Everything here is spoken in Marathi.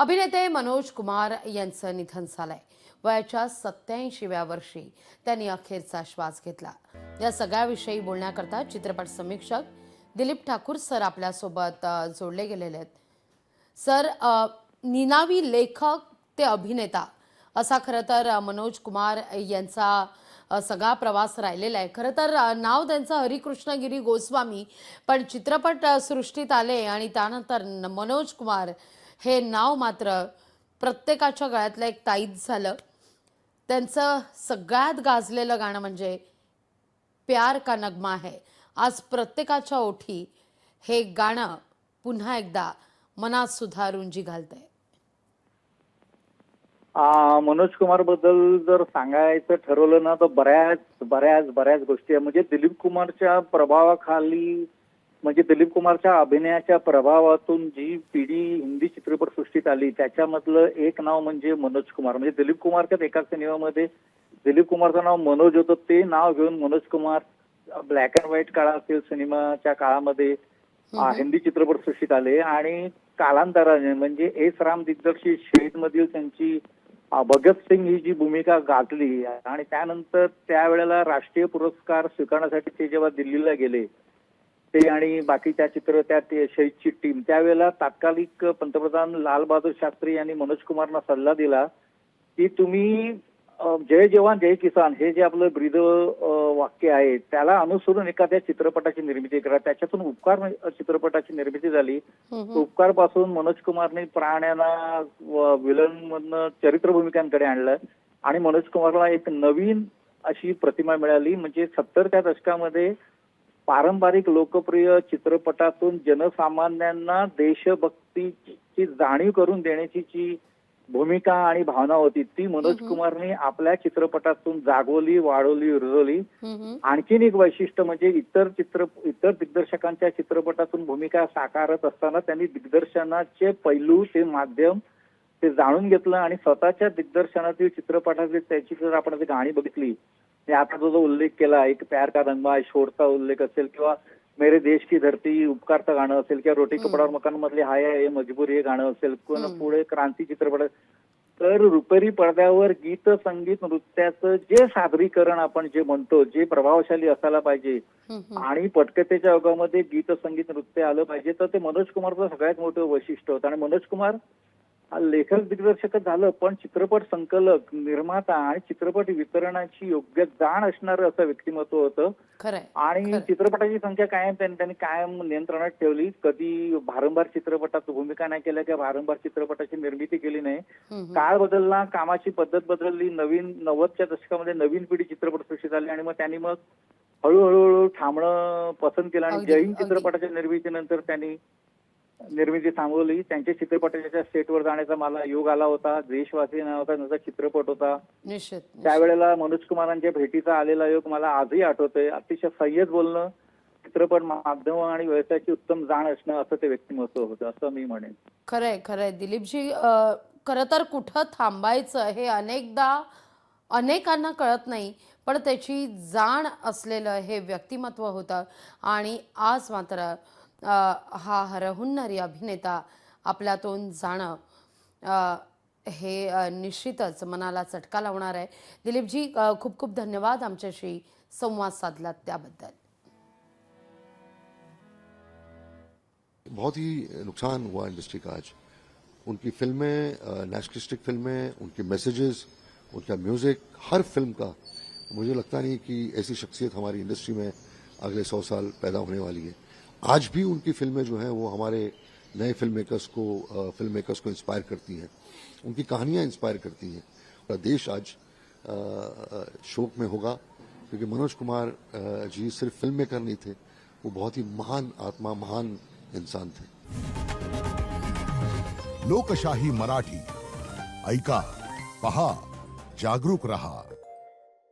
अभिनेते मनोज कुमार यांचं निधन झालंय। वयाच्या 87व्या वर्षी त्यांनी अखेरचा श्वास घेतला। या सगळ्याविषयी बोलण्याकरता चित्रपट समीक्षक दिलीप ठाकूर सर आपल्या सोबत जोडले गेलेले आहेत। सर, निनावी लेखक ते अभिनेता असा खरं तर मनोज कुमार यांचा सगळा प्रवास राहिलेला आहे। खरं तर नाव त्यांचं हरिकृष्णगिरी गोस्वामी, पण चित्रपट सृष्टीत आले आणि त्यानंतर मनोज कुमार हे नाव मात्र प्रत्येकाच्या गळ्यातलं एक ताईत झालं। त्यांचं सगळ्यात गाजलेलं गाणं म्हणजे प्यार का नगमा है। आज प्रत्येकाच्या ओठी हे गाणं पुन्हा एकदा मनात सुद्धा रुंजी घालतंय। मनोज कुमार बद्दल जर सांगायचं ठरवलं ना तर बऱ्याच गोष्टी आहे। म्हणजे दिलीप कुमारच्या प्रभावाखाली, म्हणजे दिलीप कुमारच्या अभिनयाच्या प्रभावातून जी पिढी हिंदी चित्रपटसृष्टीत आली त्याच्यामधलं एक नाव म्हणजे मनोज कुमार। म्हणजे दिलीप कुमारच्या एका सिनेमामध्ये दिलीप कुमारचं नाव मनोज होतं, ते नाव घेऊन Manoj Kumar black and white काळातील सिनेमाच्या काळामध्ये हिंदी चित्रपटसृष्टीत आले आणि कालांतराने म्हणजे एस राम दिग्दर्शित शहीद मधील त्यांची भगतसिंग ही जी भूमिका गाजली आणि त्यानंतर त्यावेळेला राष्ट्रीय पुरस्कार स्वीकारण्यासाठी ते जेव्हा दिल्लीला गेले, ते आणि बाकीच्या त्या शहीदची टीम, त्यावेळेला तात्कालिक पंतप्रधान लाल बहादूर शास्त्री यांनी मनोज कुमारना सल्ला दिला की तुम्ही जय जवान जय किसान हे जे आपलं ब्रीद वाक्य आहे त्याला अनुसरून एखाद्या चित्रपटाची निर्मिती करा। त्याच्यातून उपकार चित्रपटाची निर्मिती झाली। उपकार पासून मनोज कुमारने प्राण्यांना विलन मधनं चरित्र भूमिकांकडे आणलं आणि मनोज कुमारला एक नवीन अशी प्रतिमा मिळाली। म्हणजे 70च्या दशकामध्ये पारंपरिक लोकप्रिय चित्रपटातून जनसामान्यांना देशभक्तीची जाणीव करून देण्याची जी भूमिका आणि भावना होती ती मनोज कुमारने आपल्या चित्रपटातून जागवली, वाढवली, रुजवली। आणखीन एक वैशिष्ट्य म्हणजे इतर दिग्दर्शकांच्या चित्रपटातून भूमिका साकारत असताना त्यांनी दिग्दर्शनाचे पैलू, ते माध्यम ते जाणून घेतलं आणि स्वतःच्या दिग्दर्शनातील चित्रपटातली त्याची जर आपण गाणी बघितली, आता जो उल्लेख केला, एक प्यार का नगमा शोरचा उल्लेख असेल किंवा मेरे देश की धरती उपकारचं गाणं असेल किंवा रोटी कपडा और मकान मधले हाय हाय मजबूरी हे गाणं असेल, पुढे क्रांती चित्रपट, तर रुपेरी पडद्यावर गीत संगीत नृत्याचं जे सादरीकरण आपण जे म्हणतो, जे प्रभावशाली असायला पाहिजे आणि पटकथेच्या युगामध्ये गीत संगीत नृत्य आलं पाहिजे, तर ते मनोज कुमारचं सगळ्यात मोठं वैशिष्ट्य होतं। आणि मनोज कुमार लेखक दिग्दर्शकच झालं, पण चित्रपट संकलक, निर्माता आणि चित्रपट वितरणाची योग्य जाण असणारं असं व्यक्तिमत्व होतं। आणि चित्रपटाची संख्या कायम त्यांनी कायम नियंत्रणात ठेवली। कधी भारंभार चित्रपटात भूमिका नाही केल्या किंवा भारंभार चित्रपटाची निर्मिती केली नाही। काळ बदलला, कामाची पद्धत बदलली, नवीन 90च्या दशकामध्ये नवीन पिढी चित्रपटसृष्टीत आली आणि मग त्यांनी हळूहळू थांबणं पसंत केलं आणि जय हिंद चित्रपटाच्या निर्मितीनंतर त्यांनी निर्मिती थांबवली। त्यांच्या चित्रपटाच्या सेटवर जाण्याचा मला योग आला होता। देशवासी नावाचा त्यांचा चित्रपट होता, त्यावेळेला मनोज कुमारांच्या भेटीचा आलेला योग मला आजही आठवतोय। अतिशय संयत बोलणं, चित्रपट माध्यम आणि व्यवसायाची उत्तम जाण असणं असं ते व्यक्तिमत्व होतं असं मी म्हणेन। खरंय दिलीपजी, खरं तर कुठं थांबायचं हे अनेकांना कळत नाही, पण त्याची जाण असलेलं हे व्यक्तिमत्व होतं आणि आज मात्र हा हरहुन्नरी अभिनेता आपल्यातून जाणं हे निश्चितच मनाला चटका लावणार आहे। दिलीपजी, खूप खूप धन्यवाद आमच्याशी संवाद साधलात त्याबद्दल। बहुत ही नुकसान हुआ इंडस्ट्री का आज। उनकी फिल्में, नेशनलिस्टिक फिल्में, उनके मैसेजेस, उनका म्यूजिक, हर फिल्म का मुझे लगता नहीं कि ऐसी शख्सियत हमारी इंडस्ट्री में अगले 100 साल पैदा होने वाली है। आज भी उनकी फिल्में जो हैं वो हमारे नए फिल्म मेकर्स को इंस्पायर करती हैं, उनकी कहानियां इंस्पायर करती हैं। पूरा देश आज शोक में होगा क्योंकि मनोज कुमार जी सिर्फ फिल्म मेकर नहीं थे, वो बहुत ही महान आत्मा, महान इंसान थे। लोकशाही मराठी ऐका, पहा, जागरूक रहा।